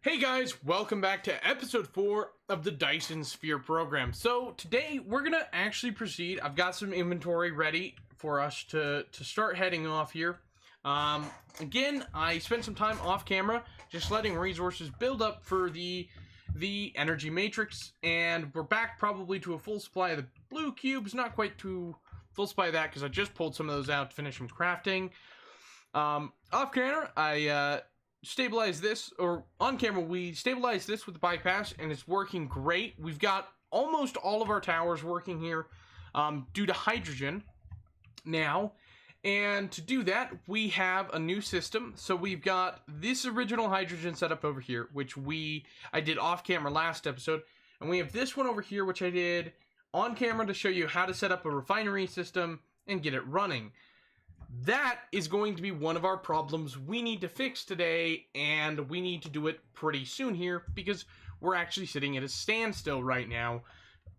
Hey guys, welcome back to episode 4 of the Dyson Sphere program. So today we're gonna actually proceed. I've got some inventory ready for us to start heading off here. Again, I spent some time off camera just letting resources build up for the energy matrix, and we're back probably to a full supply of the blue cubes. Not quite to full supply of that because I just pulled some of those out to finish some crafting. Off camera, I stabilize this, or on camera we stabilize this with the bypass, and it's working great. We've got almost all of our towers working here due to hydrogen now, and to do that we have a new system. So we've got this original hydrogen setup over here, which I did off camera last episode, and we have this one over here which I did on camera to show you how to set up a refinery system and get it running. That is going to be one of our problems we need to fix today, and we need to do it pretty soon here because we're actually sitting at a standstill right now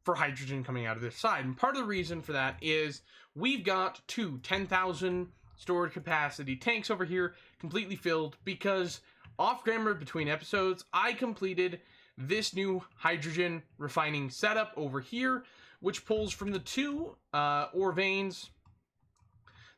for hydrogen coming out of this side. And part of the reason for that is we've got two 10,000 storage capacity tanks over here completely filled because off camera between episodes I completed this new hydrogen refining setup over here, which pulls from the two ore veins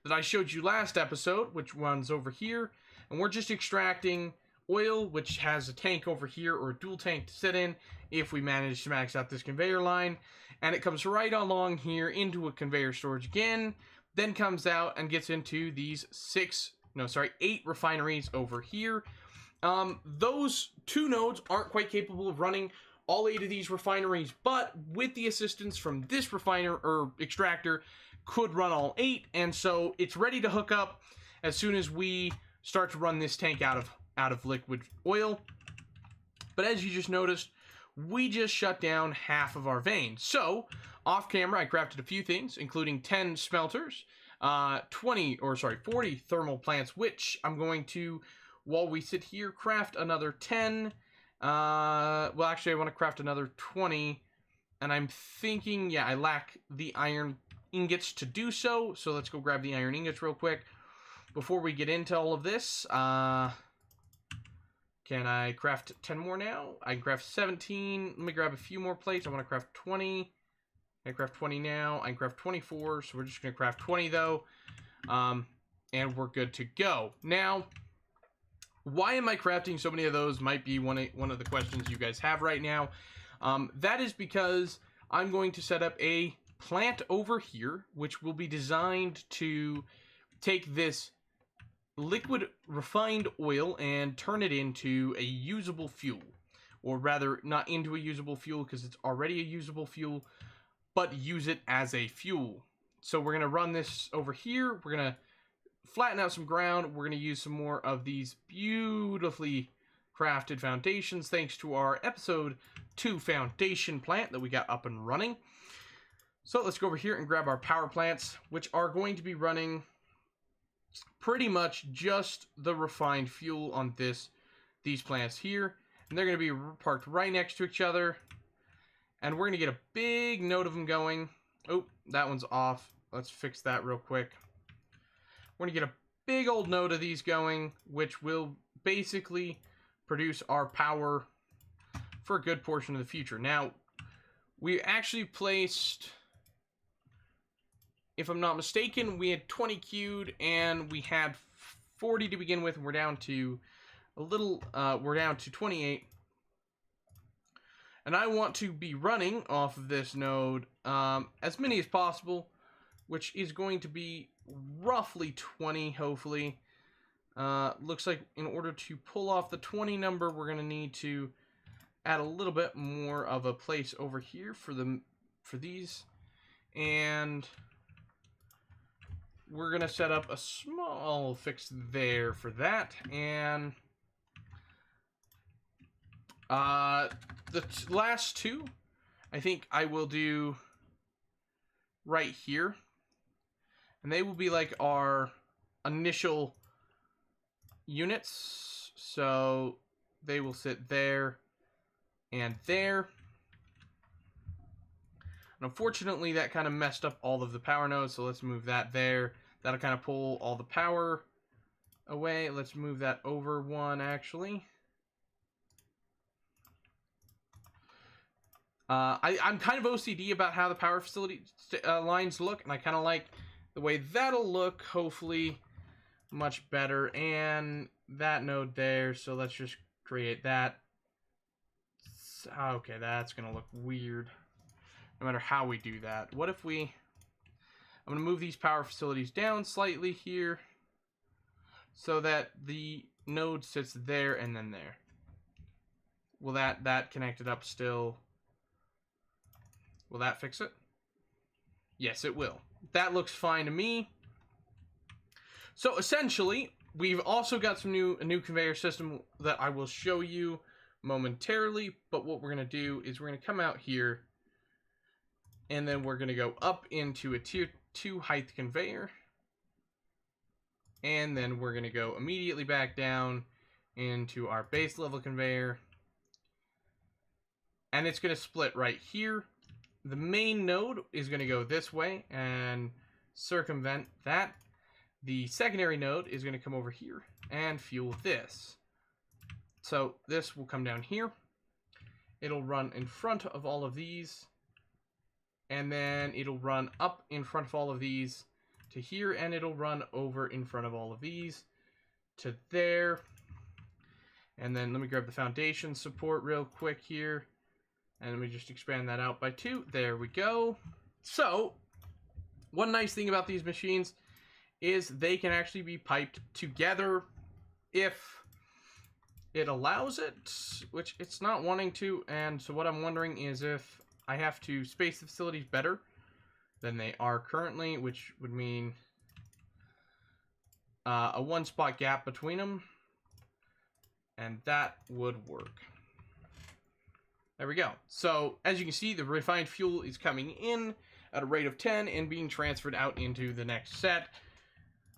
that I showed you last episode, which runs over here, and we're just extracting oil, which has a tank over here, or a dual tank to sit in if we manage to max out this conveyor line, and it comes right along here into a conveyor storage again, then comes out and gets into these 8 refineries over here. Those two nodes aren't quite capable of running all 8 of these refineries, but with the assistance from this refiner or extractor, could run all 8, and so it's ready to hook up as soon as we start to run this tank out of liquid oil. But as you just noticed, we just shut down half of our veins. So off camera I crafted a few things, including 10 smelters, 40 thermal plants, which I'm going to, while we sit here, craft another 10. Well, actually I want to craft another 20, and I'm thinking, I lack the iron ingots to do so, so let's go grab the iron ingots real quick before we get into all of this. Can I craft 10 more now? I can craft 17. Let me grab a few more plates. I want to craft 20. I craft 20 now. I can craft 24, so we're just going to craft 20 though, and we're good to go. Now, why am I crafting so many of those might be one of the questions you guys have right now. That is because I'm going to set up a plant over here, which will be designed to take this liquid refined oil and turn it into a usable fuel. Or rather, not into a usable fuel because it's already a usable fuel, but use it as a fuel. So we're going to run this over here. We're going to flatten out some ground. We're going to use some more of these beautifully crafted foundations thanks to our episode 2 foundation plant that we got up and running. So let's go over here and grab our power plants, which are going to be running pretty much just the refined fuel on these plants here. And they're going to be parked right next to each other. And we're going to get a big node of them going. Oh, that one's off. Let's fix that real quick. We're going to get a big old node of these going, which will basically produce our power for a good portion of the future. Now, we actually placed, if I'm not mistaken, we had 20 queued and we had 40 to begin with. We're down to we're down to 28. And I want to be running off of this node as many as possible, which is going to be roughly 20, hopefully. Looks like in order to pull off the 20 number, we're going to need to add a little bit more of a place over here for these. And we're going to set up a small fix there for that. And the last two, I think I will do right here. And they will be like our initial units. So they will sit there and there. And unfortunately, that kind of messed up all of the power nodes. So let's move that there. That'll kind of pull all the power away. Let's move that over one, actually. I'm kind of OCD about how the power facility lines look, and I kind of like the way that'll look. Hopefully much better. And that node there, so let's just create that. Okay, that's gonna look weird no matter how we do that. What if we... I'm gonna move these power facilities down slightly here so that the node sits there and then there. Will that connect it up still? Will that fix it? Yes, it will. That looks fine to me. So essentially, we've also got a new conveyor system that I will show you momentarily. But what we're going to do is we're going to come out here, and then we're going to go up into a tier 2 height conveyor. And then we're going to go immediately back down into our base level conveyor. And it's going to split right here. The main node is going to go this way and circumvent that. The secondary node is going to come over here and fuel this. So this will come down here. It'll run in front of all of these. And then it'll run up in front of all of these to here. And it'll run over in front of all of these to there. And then let me grab the foundation support real quick here. And let me just expand that out by 2. There we go. So, one nice thing about these machines is they can actually be piped together if it allows it, which it's not wanting to. And so what I'm wondering is if I have to space the facilities better than they are currently, which would mean a 1-spot gap between them. And that would work. There we go. So, as you can see, the refined fuel is coming in at a rate of 10 and being transferred out into the next set.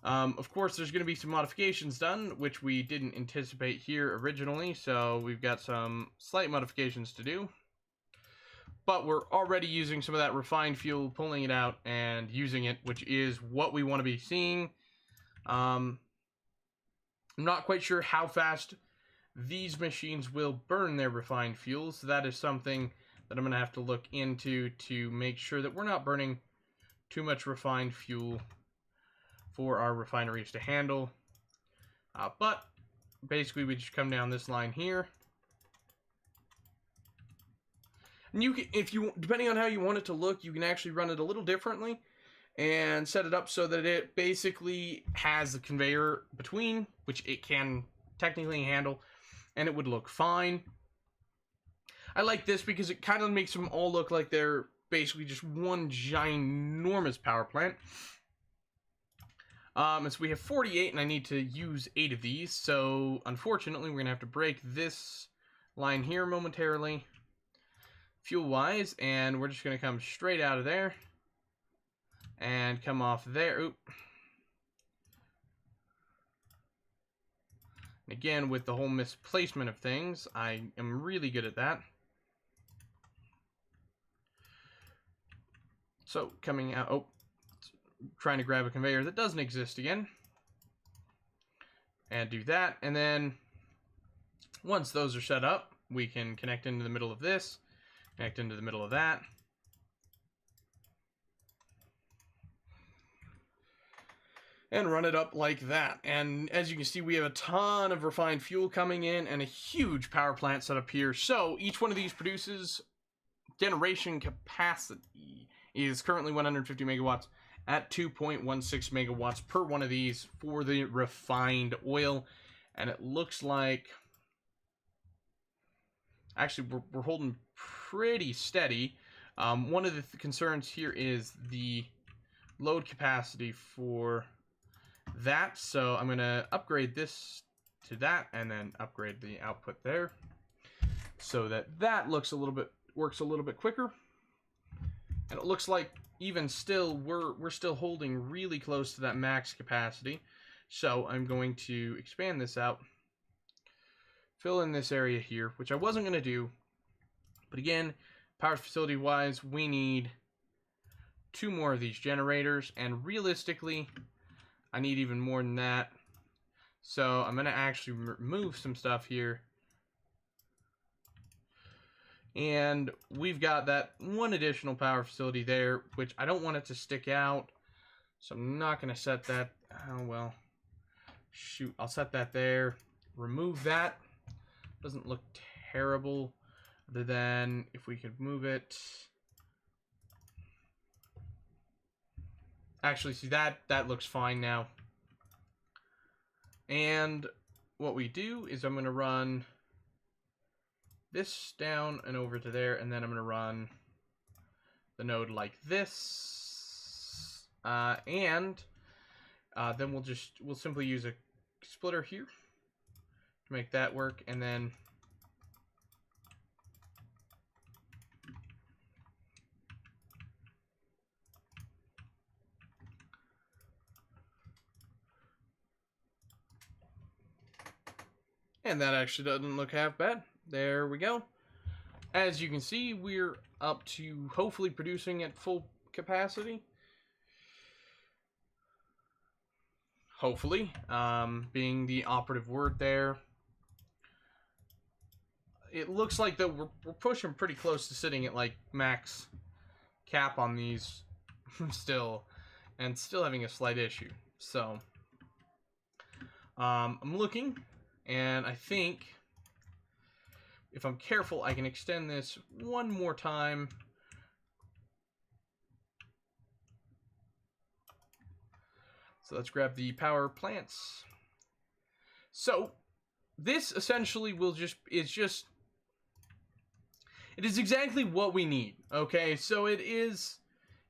Of course, there's going to be some modifications done, which we didn't anticipate here originally, so we've got some slight modifications to do. But we're already using some of that refined fuel, pulling it out and using it, which is what we want to be seeing. I'm not quite sure how fast these machines will burn their refined fuel, so that is something that I'm going to have to look into to make sure that we're not burning too much refined fuel for our refineries to handle. But basically we just come down this line here. And you can, if you, depending on how you want it to look, you can actually run it a little differently and set it up so that it basically has a conveyor between, which it can technically handle, and it would look fine. I like this because it kind of makes them all look like they're basically just one ginormous power plant. And so we have 48, and I need to use 8 of these. So, unfortunately, we're going to have to break this line here momentarily, fuel-wise, and we're just going to come straight out of there and come off there. Oop. Again, with the whole misplacement of things, I am really good at that. So, coming out, oh, trying to grab a conveyor that doesn't exist again. And do that, and then once those are set up, we can connect into the middle of this, connect into the middle of that. And run it up like that. And as you can see, we have a ton of refined fuel coming in and a huge power plant set up here. So each one of these produces generation capacity is currently 150 megawatts at 2.16 megawatts per one of these for the refined oil. And it looks like, actually, we're holding pretty steady. One of the concerns here is the load capacity for that, so I'm going to upgrade this to that and then upgrade the output there so that that looks a little bit, works a little bit quicker. And it looks like even still we're still holding really close to that max capacity. So I'm going to expand this out, fill in this area here, which I wasn't going to do, but again, power facility wise, we need 2 more of these generators, and realistically I need even more than that. So I'm going to actually remove some stuff here And we've got that one additional power facility there, which I don't want it to stick out. So I'm not going to set that. Oh, well. Shoot, I'll set that there. Remove that. Doesn't look terrible. Other than if we could move it. Actually, see, that looks fine now. And what we do is I'm going to run this down and over to there, and then I'm going to run the node like this. And then we'll simply use a splitter here to make that work, and then that actually doesn't look half bad. There we go. As you can see, we're up to hopefully producing at full capacity. Hopefully, being the operative word there. It looks like that we're pushing pretty close to sitting at like max cap on these still, and still having a slight issue. So I'm looking, and I think if I'm careful, I can extend this one more time. So let's grab the power plants. So this essentially it is exactly what we need. Okay, so it is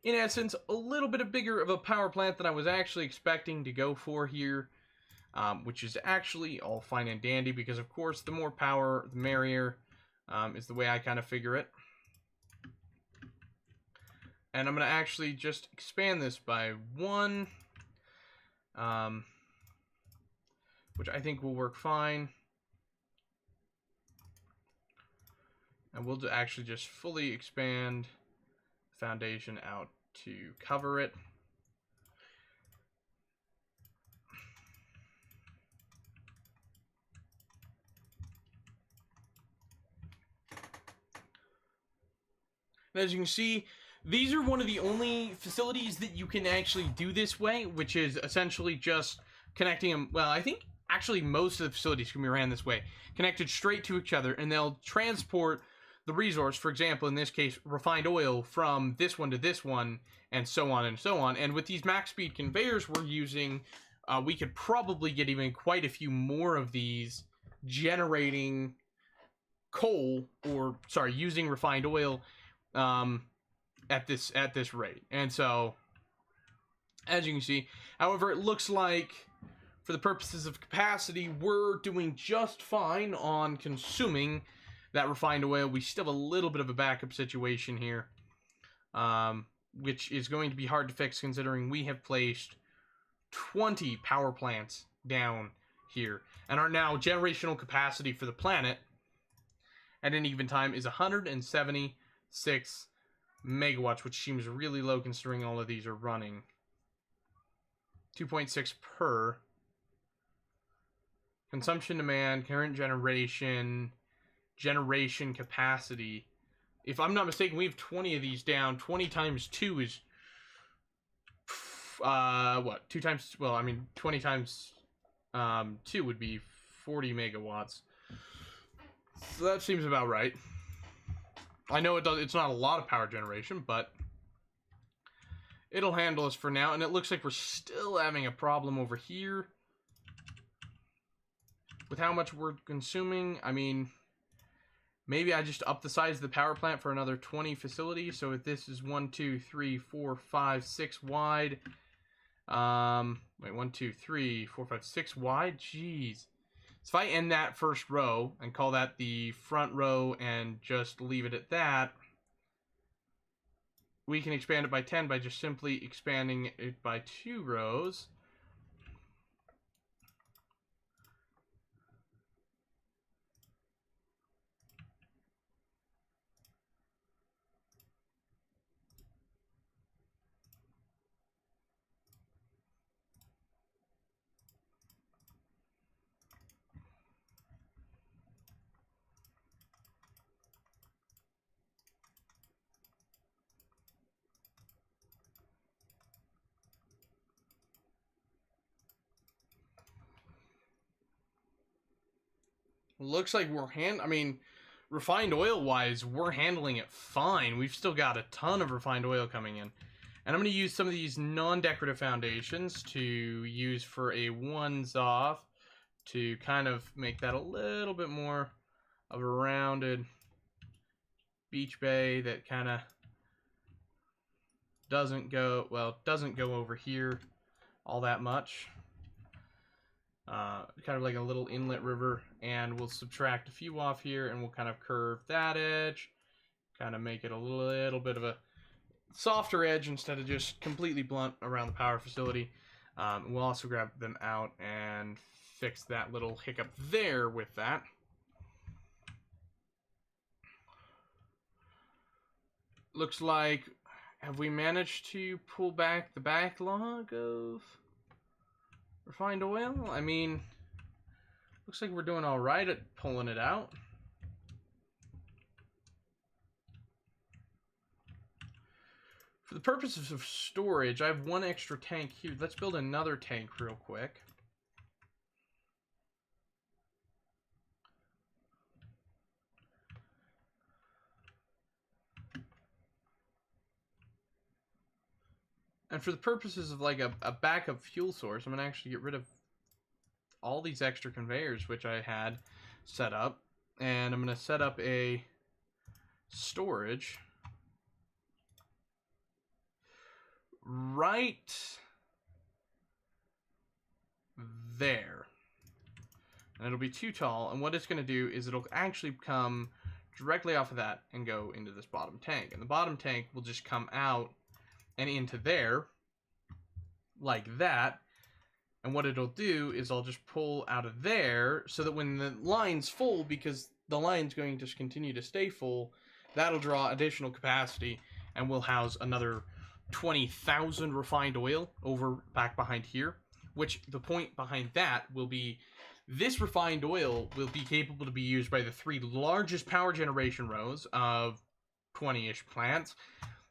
in essence a little bit bigger of a power plant than I was actually expecting to go for here, which is actually all fine and dandy because of course the more power the merrier, is the way I kind of figure it. And I'm going to actually just expand this by 1, which I think will work fine. And we'll actually just fully expand the foundation out to cover it. And as you can see, these are one of the only facilities that you can actually do this way, which is essentially just connecting them. Well, I think actually most of the facilities can be ran this way, connected straight to each other, and they'll transport the resource, for example, in this case, refined oil, from this one to this one, and so on and so on. And with these max speed conveyors we're using, we could probably get even quite a few more of these generating coal, or sorry, using refined oil at this rate. And so, as you can see, however, it looks like for the purposes of capacity, we're doing just fine on consuming that refined oil. We still have a little bit of a backup situation here, which is going to be hard to fix considering we have placed 20 power plants down here, and our now generational capacity for the planet at any given time is 176 megawatts, which seems really low considering all of these are running. 2.6 per. Consumption demand, current generation capacity. If I'm not mistaken, we have 20 of these down. 20 times 2 is what? 2 times, well, I mean 20 times 2 would be 40 megawatts. So that seems about right. I know it's not a lot of power generation, but it'll handle us for now. And it looks like we're still having a problem over here with how much we're consuming. I mean, maybe I just up the size of the power plant for another 20 facilities. So if this is 1, 2, 3, 4, 5, 6 wide. Wait, 1, 2, 3, 4, 5, 6 wide. Jeez. So if I end that first row and call that the front row and just leave it at that, we can expand it by 10 by just simply expanding it by 2 rows. Looks like I mean, refined oil wise, we're handling it fine. We've still got a ton of refined oil coming in. And I'm going to use some of these non-decorative foundations to use for a ones off to kind of make that a little bit more of a rounded beach bay that kind of doesn't go over here all that much. Kind of like a little inlet river, and we'll subtract a few off here, and we'll kind of curve that edge, kind of make it a little bit of a softer edge instead of just completely blunt around the power facility. We'll also grab them out and fix that little hiccup there with that. Looks like, have we managed to pull back the backlog of refined oil? I mean, looks like we're doing all right at pulling it out. For the purposes of storage, I have one extra tank here. Let's build another tank real quick. And for the purposes of like a backup fuel source, I'm going to actually get rid of all these extra conveyors which I had set up. And I'm going to set up a storage right there. And it'll be too tall. And what it's going to do is it'll actually come directly off of that and go into this bottom tank. And the bottom tank will just come out and into there like that. And what it'll do is I'll just pull out of there so that when the line's full, because the line's going to continue to stay full, that'll draw additional capacity and we'll house another 20,000 refined oil over back behind here, which the point behind that will be this refined oil will be capable to be used by the 3 largest power generation rows of 20-ish plants,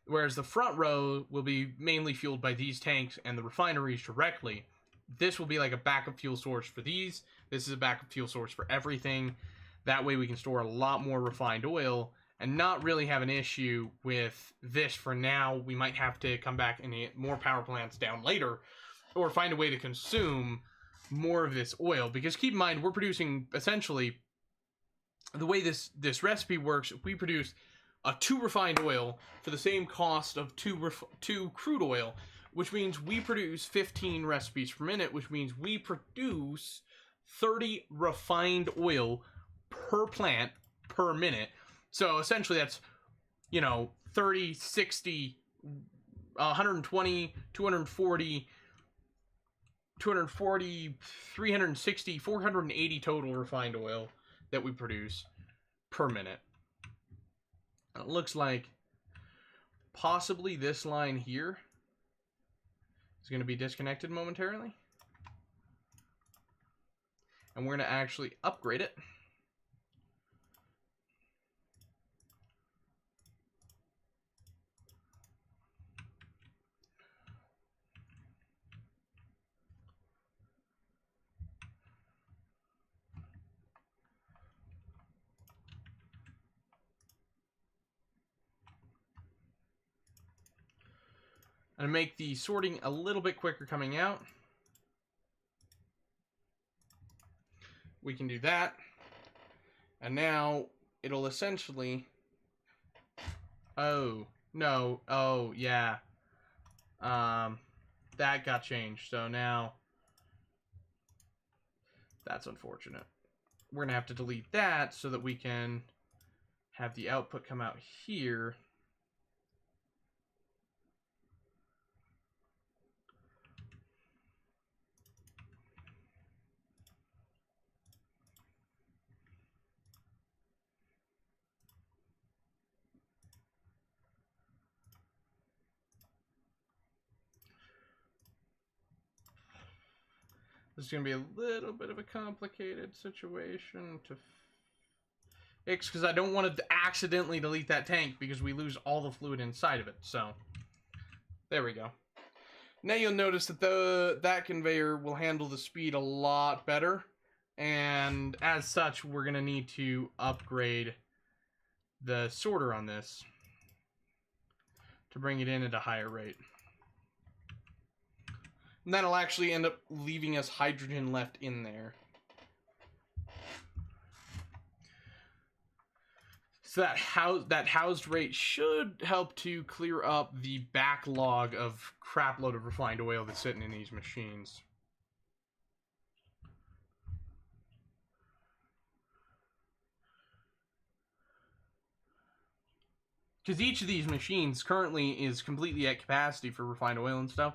whereas the front row will be mainly fueled by these tanks and the refineries directly. This will be like a backup fuel source for these. This is a backup fuel source for everything. That way we can store a lot more refined oil and not really have an issue with this for now. We might have to come back and get more power plants down later or find a way to consume more of this oil, because keep in mind we're producing essentially the way this recipe works. We produce a 2 refined oil for the same cost of 2 crude oil, which means we produce 15 recipes per minute, which means we produce 30 refined oil per plant per minute. So essentially that's, 30, 60, 120, 240, 360, 480 total refined oil that we produce per minute. It looks like possibly this line here is going to be disconnected momentarily. And we're going to actually upgrade it. And make the sorting a little bit quicker coming out. We can do that. And now it'll essentially... Oh, no. Oh, yeah. That got changed. So now... That's unfortunate. We're going to have to delete that so that we can have the output come out here. This is going to be a little bit of a complicated situation to fix, because I don't want to accidentally delete that tank because we lose all the fluid inside of it. So, there we go. Now you'll notice that that conveyor will handle the speed a lot better And as such, we're going to need to upgrade the sorter on this to bring it in at a higher rate. And that'll actually end up leaving us hydrogen left in there. So that housed rate should help to clear up the backlog of crap load of refined oil that's sitting in these machines. Because each of these machines currently is completely at capacity for refined oil and stuff,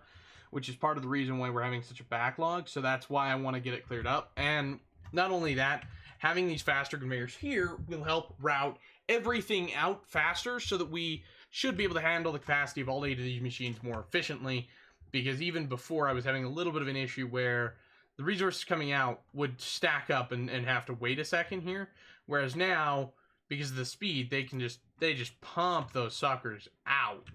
which is part of the reason why we're having such a backlog. So that's why I want to get it cleared up. And not only that, having these faster conveyors here will help route everything out faster so that we should be able to handle the capacity of all 8 of these machines more efficiently. Because even before, I was having a little bit of an issue where the resources coming out would stack up and have to wait a second here. Whereas now, because of the speed, they just pump those suckers out.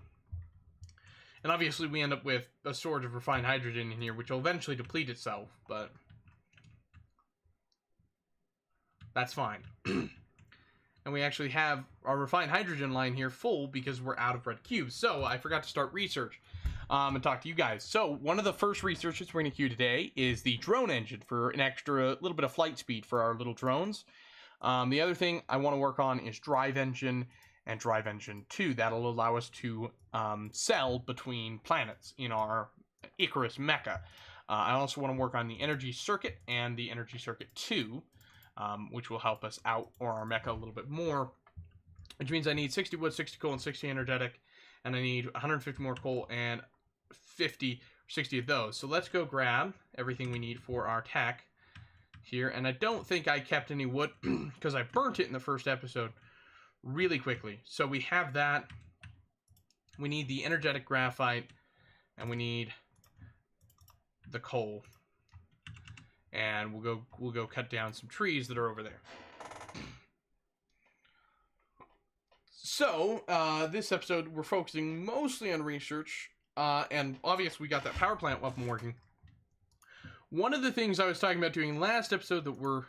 And obviously we end up with a storage of refined hydrogen in here, which will eventually deplete itself, but that's fine. And we actually have our refined hydrogen line here full because we're out of red cubes. So I forgot to start research and talk to you guys. So one of the first researches we're going to queue today is the drone engine for an extra little bit of flight speed for our little drones. The other thing I want to work on is drive engine and drive engine 2. That'll allow us to sell between planets in our Icarus mecha. I also want to work on the energy circuit and the energy circuit 2, which will help us out or our mecha a little bit more, which means I need 60 wood, 60 coal, and 60 energetic, and I need 150 more coal and 60 of those. So let's go grab everything we need for our tech here, and I don't think I kept any wood because I burnt it in the first episode really quickly. So we have that. We need the energetic graphite, and we need the coal, and we'll go cut down some trees that are over there. So this episode we're focusing mostly on research, and obviously we got that power plant up and working. One of the things I was talking about doing last episode that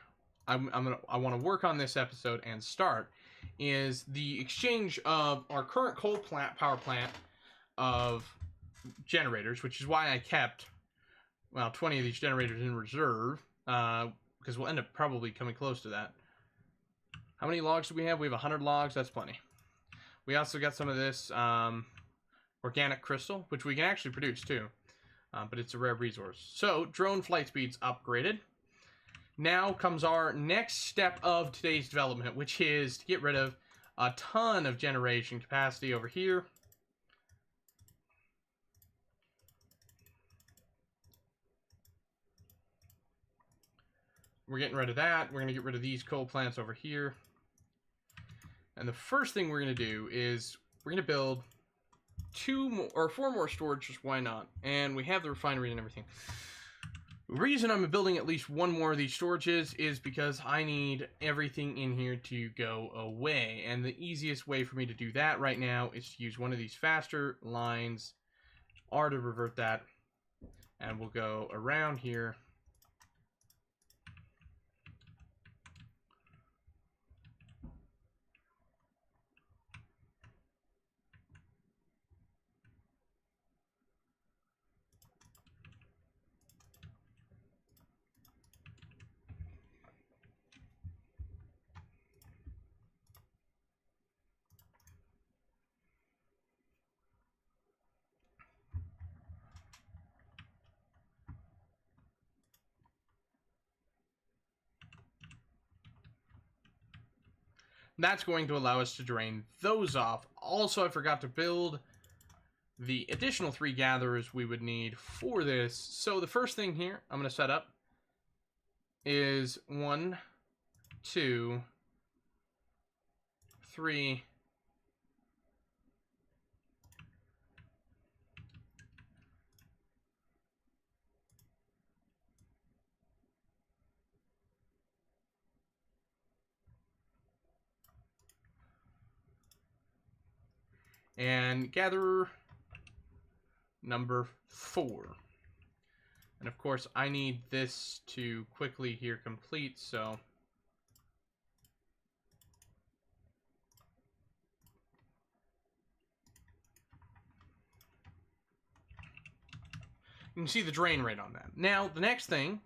I want to work on this episode and start is the exchange of our current coal plant power plant of generators, which is why I kept 20 of these generators in reserve, because we'll end up probably coming close to that. How many logs do we have? We have 100 logs. That's plenty. We also got some of this organic crystal, which we can actually produce too. But it's a rare resource. So, drone flight speed's upgraded. Now comes our next step of today's development, which is to get rid of a ton of generation capacity over here. We're getting rid of that. We're going to get rid of these coal plants over here. And the first thing we're going to do is we're going to build 4 more storages, why not? And we have the refinery and everything. The reason I'm building at least 1 more of these storages is because I need everything in here to go away. And the easiest way for me to do that right now is to use one of these faster lines, R to revert that. And we'll go around here. That's going to allow us to drain those off. Also, I forgot to build the additional 3 gatherers we would need for this. So the first thing here I'm going to set up is 1, 2, 3, and gatherer number 4. And of course, I need this to quickly here complete, so... You can see the drain rate on that. Now, the next thing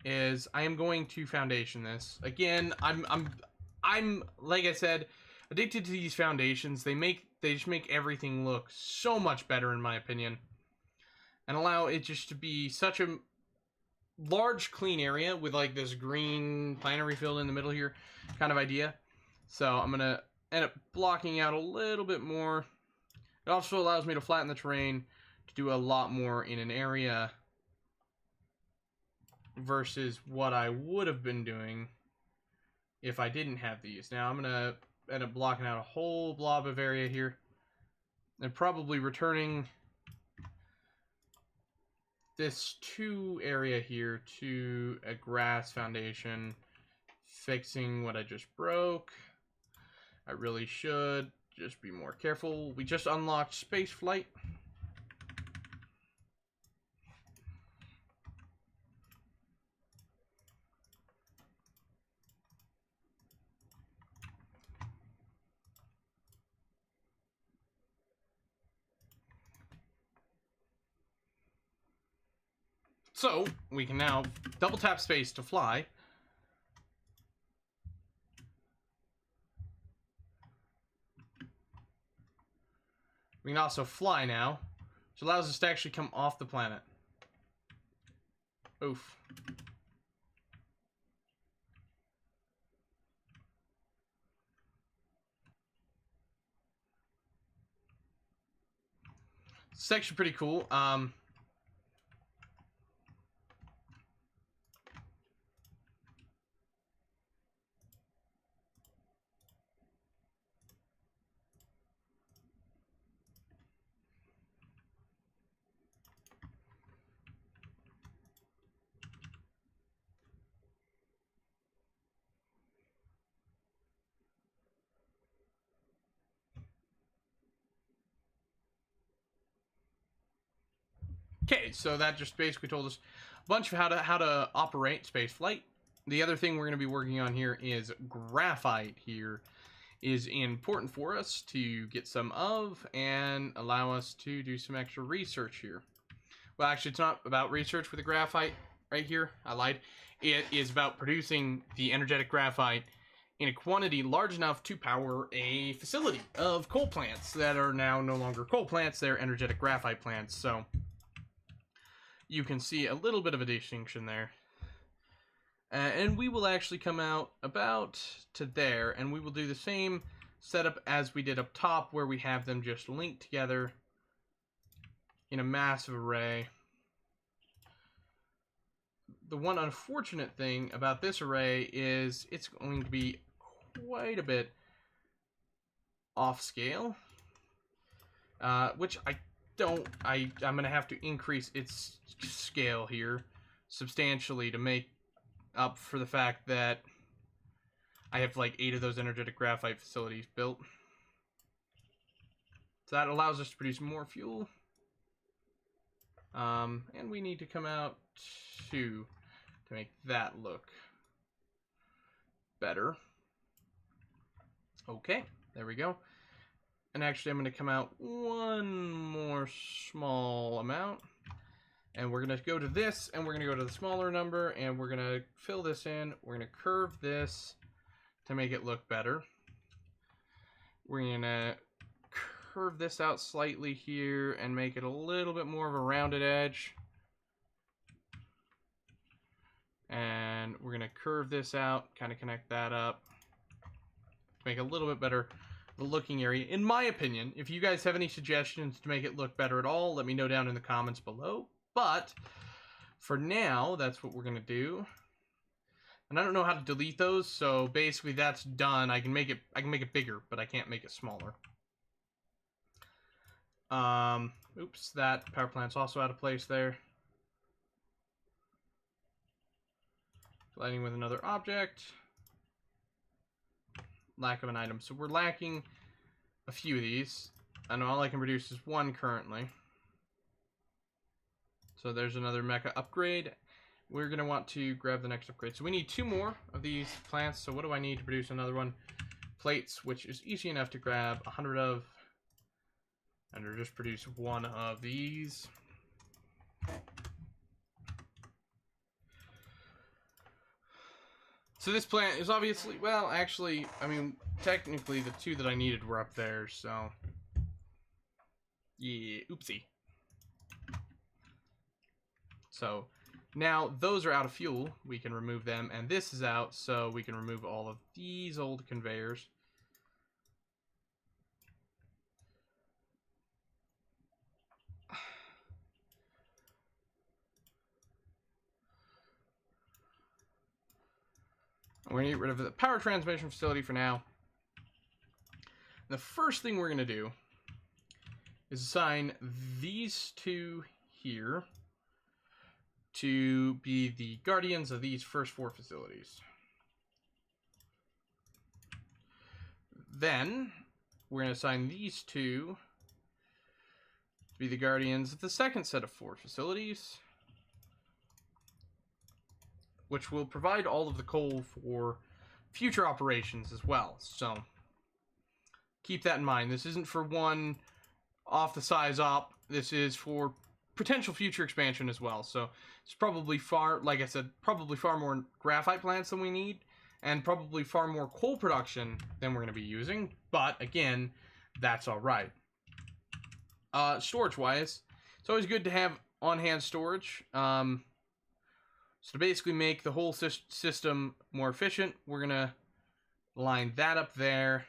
is I am going to foundation this. Again, I'm like I said, addicted to these foundations. They just make everything look so much better in my opinion. And allow it just to be such a large clean area with like this green planetary field in the middle here kind of idea. So I'm going to end up blocking out a little bit more. It also allows me to flatten the terrain to do a lot more in an area versus what I would have been doing if I didn't have these. Now I'm going to end up blocking out a whole blob of area here and probably returning this 2 area here to a grass foundation, fixing what I just broke. I really should just be more careful. We just unlocked space flight. So, we can now double tap space to fly. We can also fly now, which allows us to actually come off the planet. Oof. It's actually pretty cool. Okay, so that just basically told us a bunch of how to operate space flight. The other thing we're going to be working on here is graphite. Here is important for us to get some of and allow us to do some extra research here. Well, actually, it's not about research with the graphite right here. I lied. It is about producing the energetic graphite in a quantity large enough to power a facility of coal plants that are now no longer coal plants. They're energetic graphite plants. So you can see a little bit of a distinction there. And we will actually come out about to there, and we will do the same setup as we did up top, where we have them just linked together in a massive array. The one unfortunate thing about this array is it's going to be quite a bit off scale, which I'm going to have to increase its scale here substantially to make up for the fact that I have like 8 of those energetic graphite facilities built. So that allows us to produce more fuel. And we need to come out to make that look better. Okay, there we go. And actually, I'm going to come out one more small amount. And we're going to go to this, and we're going to go to the smaller number, and we're going to fill this in. We're going to curve this to make it look better. We're going to curve this out slightly here and make it a little bit more of a rounded edge. And we're going to curve this out, kind of connect that up. Make a little bit better the looking area. In my opinion, if you guys have any suggestions to make it look better at all, let me know down in the comments below. But for now, that's what we're going to do. And I don't know how to delete those, so basically that's done. I can make it bigger, but I can't make it smaller. Oops, that power plant's also out of place there. Colliding with another object. Lack of an item. So we're lacking a few of these. And all I can produce is one currently. So there's another mecha upgrade. We're going to want to grab the next upgrade. So we need 2 more of these plants. So what do I need to produce another one? Plates, which is easy enough to grab 100 of. And we'll just produce 1 of these. So this plant is obviously, well, actually, I mean, technically the 2 that I needed were up there, so. Yeah, oopsie. So now those are out of fuel. We can remove them, and this is out, so we can remove all of these old conveyors. We're going to get rid of the power transmission facility for now. The first thing we're going to do is assign these 2 here to be the guardians of these first 4 facilities. Then we're going to assign these 2 to be the guardians of the second set of 4 facilities, which will provide all of the coal for future operations as well. So keep that in mind. This isn't for one off the size op. This is for potential future expansion as well. So it's probably far, like I said, probably far more graphite plants than we need, and probably far more coal production than we're going to be using. But again, that's all right. Storage wise, it's always good to have on-hand storage. So to basically make the whole system more efficient, we're going to line that up there.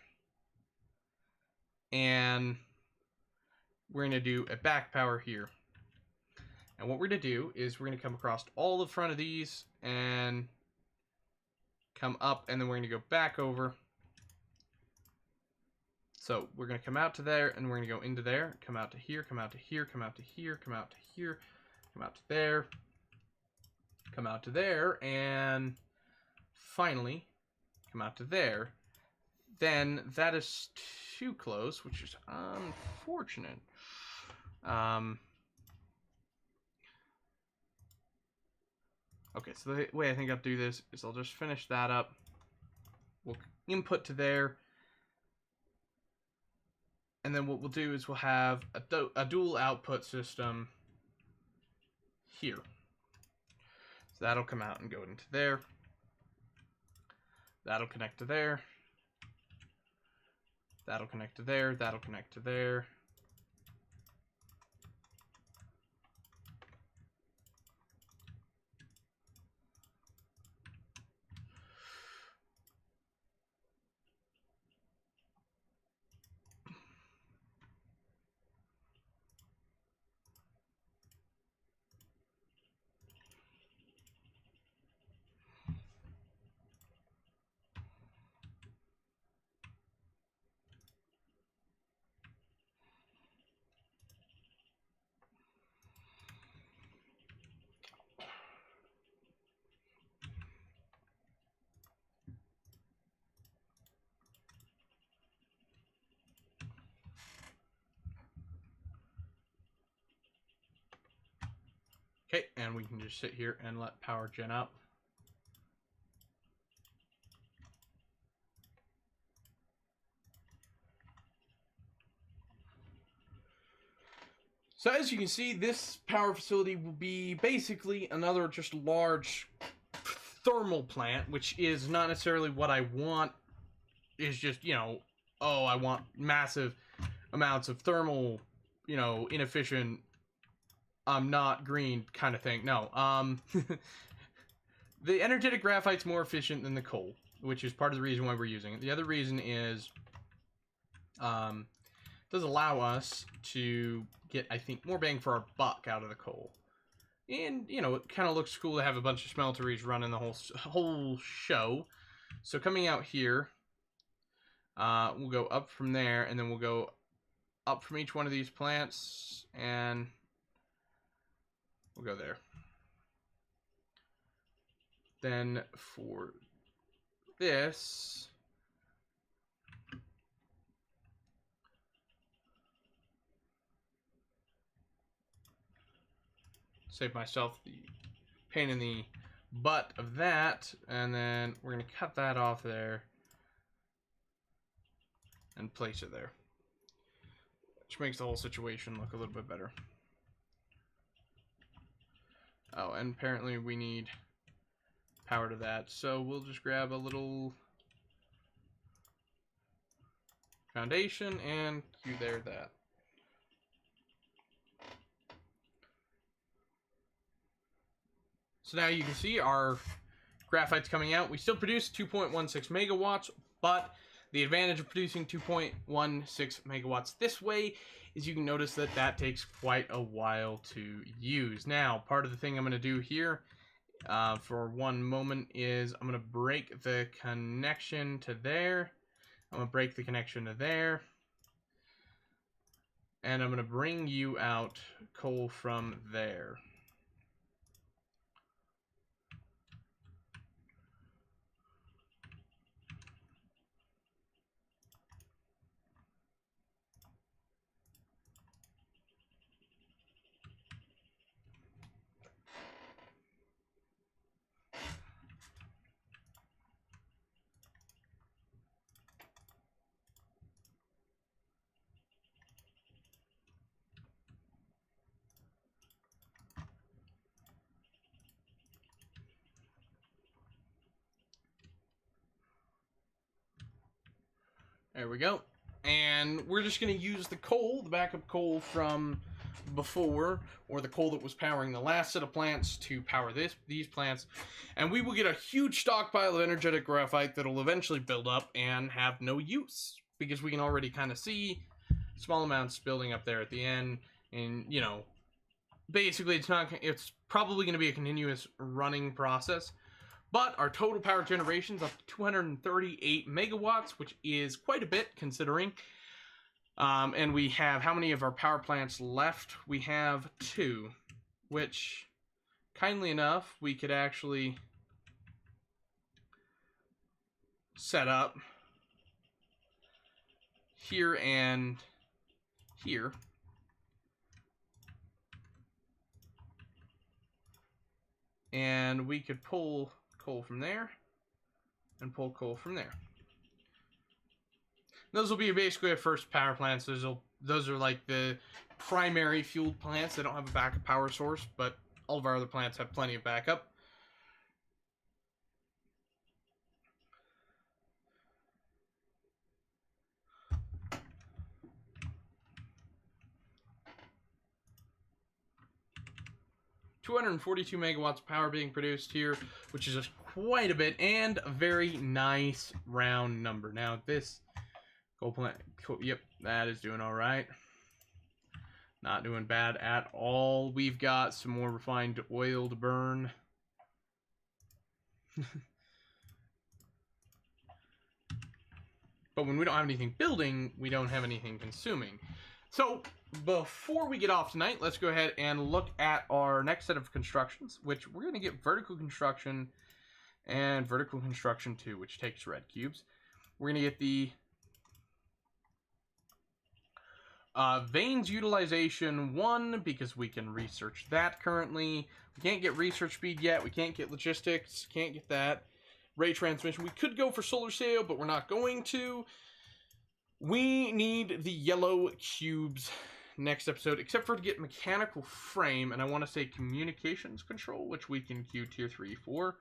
And we're going to do a back power here. And what we're going to do is we're going to come across all the front of these and come up, and then we're going to go back over. So we're going to come out to there, and we're going to go into there, come out to here, come out to here, come out to here, come out to here, come out to there, come out to there, and finally come out to there. Then that is too close, which is unfortunate. Okay, so the way I think I'll do this is I'll just finish that up. We'll input to there. And then what we'll do is we'll have a dual output system here. So that'll come out and go into there. That'll connect to there. That'll connect to there. That'll connect to there. Okay, and we can just sit here and let power gen up. So as you can see, this power facility will be basically another just large thermal plant, which is not necessarily what I want. Is just, you know, oh, I want massive amounts of thermal, you know, inefficient, not green kind of thing. No, the energetic graphite's more efficient than the coal, which is part of the reason why we're using it. The other reason is, it does allow us to get, I think, more bang for our buck out of the coal. And, you know, it kind of looks cool to have a bunch of smelteries running the whole show. So coming out here, we'll go up from there, and then we'll go up from each one of these plants, and we'll go there. Then for this, save myself the pain in the butt of that, and then we're going to cut that off there and place it there, which makes the whole situation look a little bit better. Oh, and apparently we need power to that, so we'll just grab a little foundation and cue there that. So now you can see our graphite's coming out. We still produce 2.16 megawatts, but the advantage of producing 2.16 megawatts this way is you can notice that that takes quite a while to use. Now, part of the thing I'm going to do here for one moment is I'm going to break the connection to there. I'm going to break the connection to there. And I'm going to bring you out coal from there. There we go. And we're just going to use the coal, the backup coal from before, or the coal that was powering the last set of plants to power these plants. And we will get a huge stockpile of energetic graphite that will eventually build up and have no use. Because we can already kind of see small amounts building up there at the end. And, you know, basically it's probably going to be a continuous running process. But our total power generation is up to 238 megawatts, which is quite a bit considering. And we have, how many of our power plants left? We have 2, which, kindly enough, we could actually set up here and here. And we could pull coal from there and pull coal from there. Those will be basically our first power plants. Those are like the primary fueled plants. They don't have a backup power source, but all of our other plants have plenty of backup. (242 megawatts of power being produced here, which is just quite a bit, and a very nice round number. Now this coal plant, yep, that is doing all right. Not doing bad at all. We've got some more refined oil to burn. But when we don't have anything building, we don't have anything consuming. So before we get off tonight, let's go ahead and look at our next set of constructions, which we're going to get vertical construction and vertical construction 2, which takes red cubes. We're going to get the veins utilization 1 because we can research that currently. We can't get research speed yet. We can't get logistics. Can't get that. Ray transmission. We could go for solar sail, but we're not going to. We need the yellow cubes next episode, except for to get mechanical frame, and I want to say communications control, which we can queue tier 3 for.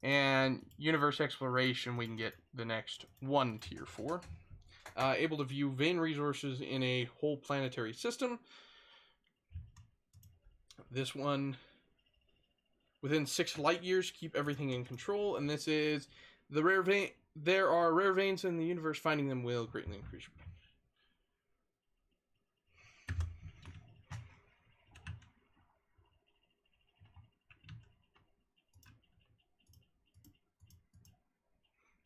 And universe exploration, we can get the next one tier 4. Able to view vein resources in a whole planetary system. This one, within 6 light years, keep everything in control. And this is the rare vein. There are rare veins in the universe. Finding them will greatly increase your...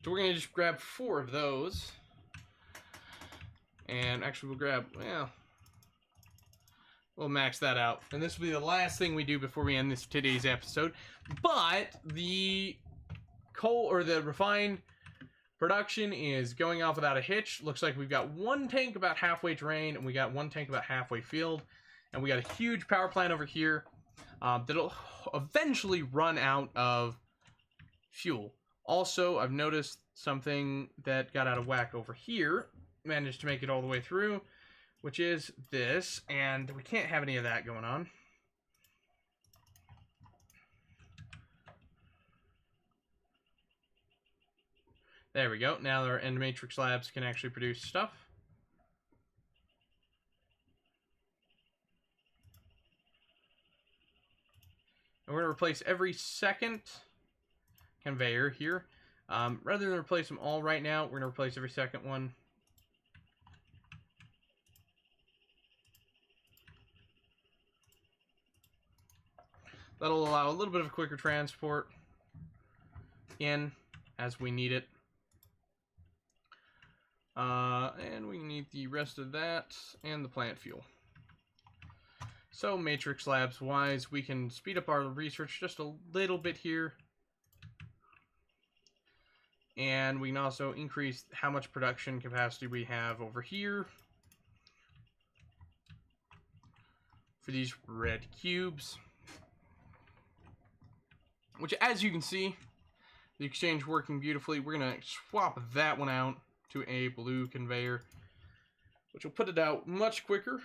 So we're going to just grab 4 of those. And actually we'll grab, well, we'll max that out. And this will be the last thing we do before we end today's episode. But the coal, or the refined production, is going off without a hitch. Looks like we've got 1 tank about halfway drained, and we got 1 tank about halfway filled. And we got a huge power plant over here. that'll eventually run out of fuel. Also, I've noticed something that got out of whack over here. Managed to make it all the way through, which is this, and we can't have any of that going on. There we go. Now our end matrix labs can actually produce stuff. And we're going to replace every second conveyor here. Rather than replace them all right now, we're going to replace every second one. That'll allow a little bit of a quicker transport in as we need it. And we need the rest of that and the plant fuel. So matrix labs wise, we can speed up our research just a little bit here. And we can also increase how much production capacity we have over here for these red cubes. Which, as you can see, the exchange working beautifully. We're going to swap that one out to a blue conveyor, which will put it out much quicker.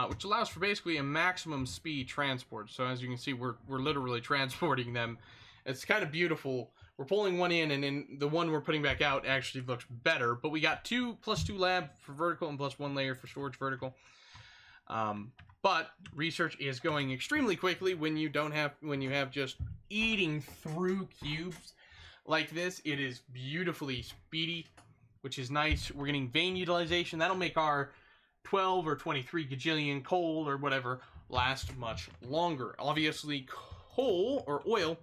Which allows for basically a maximum speed transport. So as you can see, we're literally transporting them. It's kind of beautiful. We're pulling one in, and then the one we're putting back out actually looks better. But we got +2 lab for vertical and +1 layer for storage vertical. But research is going extremely quickly when you have just eating through cubes like this. It is beautifully speedy, which is nice. We're getting vein utilization. That'll make our 12 or 23 gajillion coal or whatever last much longer. Obviously, coal or oil,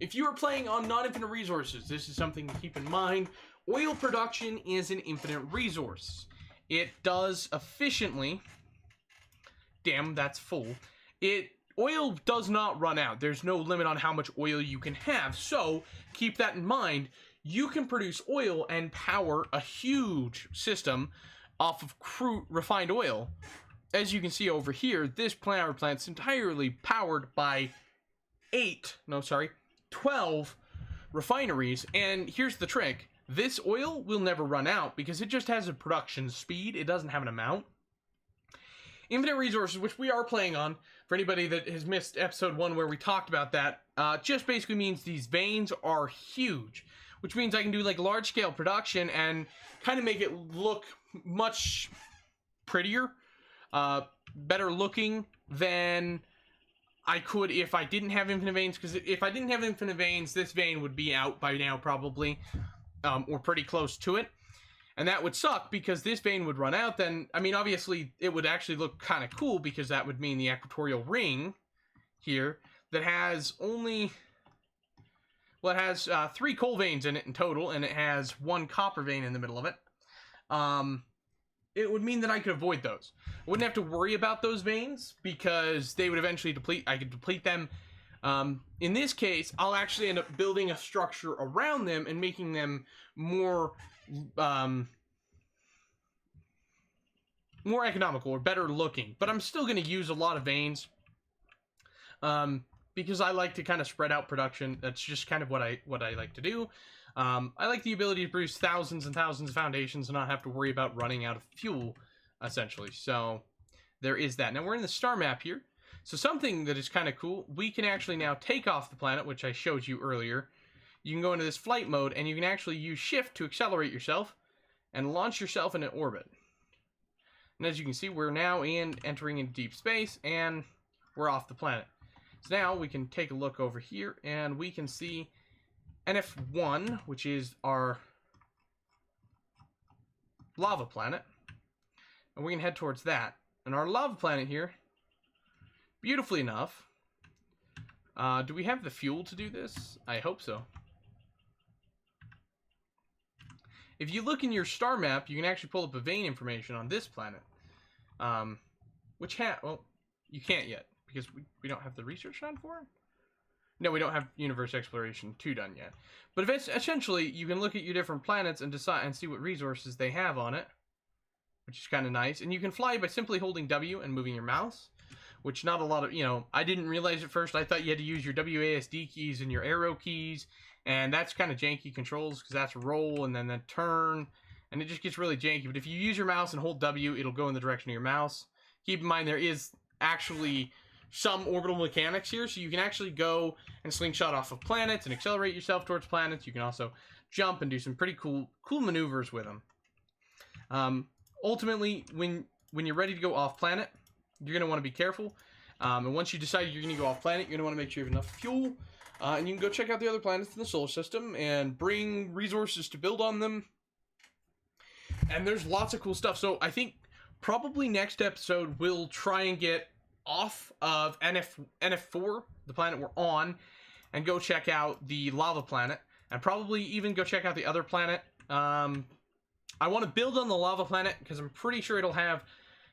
if you are playing on non-infinite resources, this is something to keep in mind. Oil production is an infinite resource. It does efficiently. Damn, that's full. Oil does not run out. There's no limit on how much oil you can have. So keep that in mind. You can produce oil and power a huge system off of refined oil. As you can see over here, this power plant's entirely powered by 12 refineries. And here's the trick. This oil will never run out because it just has a production speed. It doesn't have an amount. Infinite resources, which we are playing on, for anybody that has missed episode 1 where we talked about that, just basically means these veins are huge, which means I can do like large scale production and kind of make it look much prettier, better looking than I could if I didn't have infinite veins. Because if I didn't have infinite veins, this vein would be out by now probably, or pretty close to it. And that would suck because this vein would run out. Then, I mean, obviously, it would actually look kind of cool because that would mean the equatorial ring here that has only... Well, it has 3 coal veins in it in total, and it has 1 copper vein in the middle of it. It would mean that I could avoid those. I wouldn't have to worry about those veins because they would eventually deplete. I could deplete them. In this case, I'll actually end up building a structure around them and making them more economical or better looking. But I'm still going to use a lot of veins because I like to kind of spread out production. That's just kind of what I like to do. I like the ability to produce thousands and thousands of foundations and not have to worry about running out of fuel, essentially. So there is that. Now we're in the star map here. So something that is kind of cool, we can actually now take off the planet, which I showed you earlier. You can go into this flight mode, and you can actually use shift to accelerate yourself and launch yourself in an orbit. And as you can see, we're now entering into deep space, and we're off the planet. So now we can take a look over here, and we can see NF1, which is our lava planet. And we can head towards that. And our lava planet here, beautifully enough, do we have the fuel to do this? I hope so. If you look in your star map, you can actually pull up a vein information on this planet. Well, you can't yet, because we don't have the research done for it? No, we don't have Universe Exploration 2 done yet. But essentially, you can look at your different planets and decide and see what resources they have on it. which is kind of nice. And you can fly by simply holding W and moving your mouse, which not a lot of, I didn't realize at first. I thought you had to use your WASD keys and your arrow keys, and that's kind of janky controls because that's roll and then turn, and it just gets really janky. But if you use your mouse and hold W, it'll go in the direction of your mouse. Keep in mind there is actually some orbital mechanics here, so you can actually go and slingshot off of planets and accelerate yourself towards planets. You can also jump and do some pretty cool maneuvers with them. Ultimately, when you're ready to go off planet, you're going to want to be careful. And once you decide you're going to go off planet, you're going to want to make sure you have enough fuel. And you can go check out the other planets in the solar system and bring resources to build on them. And there's lots of cool stuff. So I think probably next episode we'll try and get off of NF4, the planet we're on, and go check out the lava planet. And probably even go check out the other planet. I want to build on the lava planet because I'm pretty sure it'll have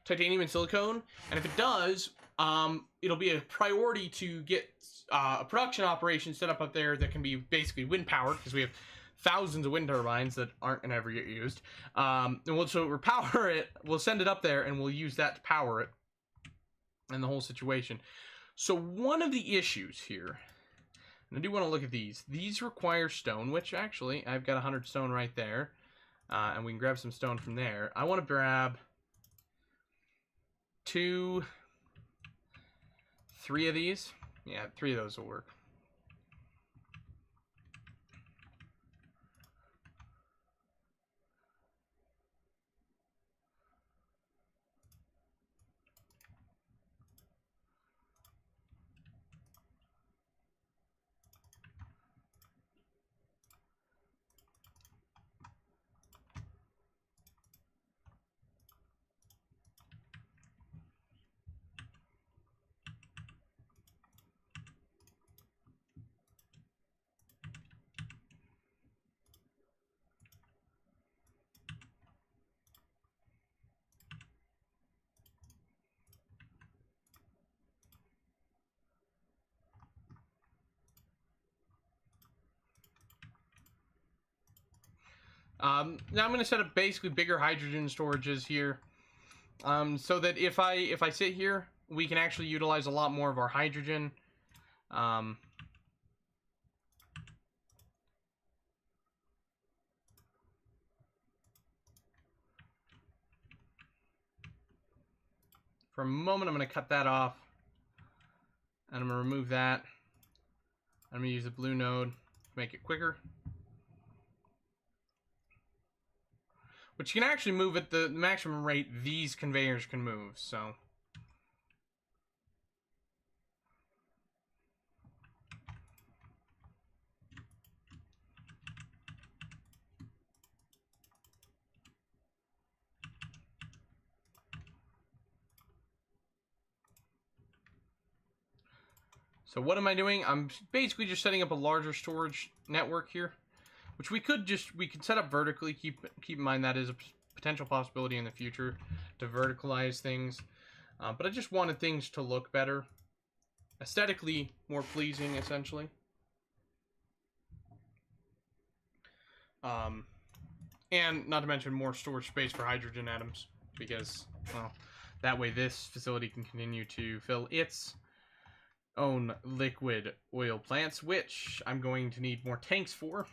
titanium and silicone, and if it does, it'll be a priority to get a production operation set up there that can be basically wind powered, because we have thousands of wind turbines that aren't going to ever get used. And we'll power it, we'll send it up there, and we'll use that to power it and the whole situation. So one of the issues here, and I do want to look at these require stone, which actually I've got 100 stone right there, and we can grab some stone from there. I want to grab 2, 3 of these. Yeah, 3 of those will work. Now I'm going to set up basically bigger hydrogen storages here, so that if I sit here, we can actually utilize a lot more of our hydrogen. For a moment, I'm going to cut that off, and I'm going to remove that. I'm going to use the blue node to make it quicker. Which you can actually move at the maximum rate these conveyors can move, so. So what am I doing? I'm basically just setting up a larger storage network here, which we could set up vertically. Keep in mind that is a potential possibility in the future to verticalize things. But I just wanted things to look better, aesthetically more pleasing, essentially. And not to mention more storage space for hydrogen atoms, because, well, that way this facility can continue to fill its own liquid oil plants, which I'm going to need more tanks for.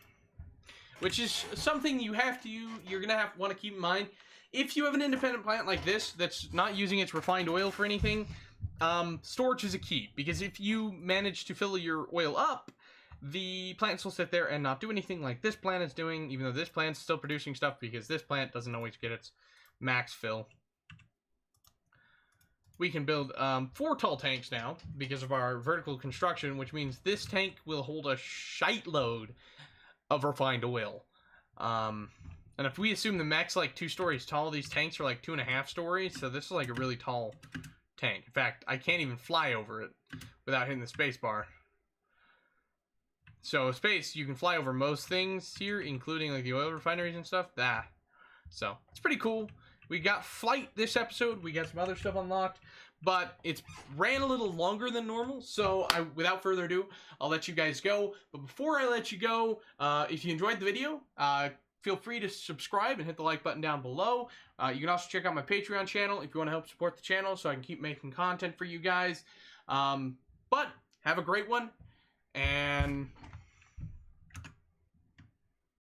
Which is something you're gonna want to keep in mind. If you have an independent plant like this that's not using its refined oil for anything, storage is a key, because if you manage to fill your oil up, the plants will sit there and not do anything like this plant is doing, even though this plant's still producing stuff, because this plant doesn't always get its max fill. We can build 4 tall tanks now because of our vertical construction, which means this tank will hold a shite load of refined oil. And if we assume the mech's like 2 stories tall, these tanks are like 2.5 stories, so this is like a really tall tank. In fact, I can't even fly over it without hitting the space bar. So space, you can fly over most things here, including like the oil refineries and stuff. So it's pretty cool. We got flight this episode. We got some other stuff unlocked, but it's ran a little longer than normal. So without further ado, I'll let you guys go. But before I let you go, if you enjoyed the video, feel free to subscribe and hit the like button down below. You can also check out my Patreon channel if you want to help support the channel so I can keep making content for you guys. But have a great one, and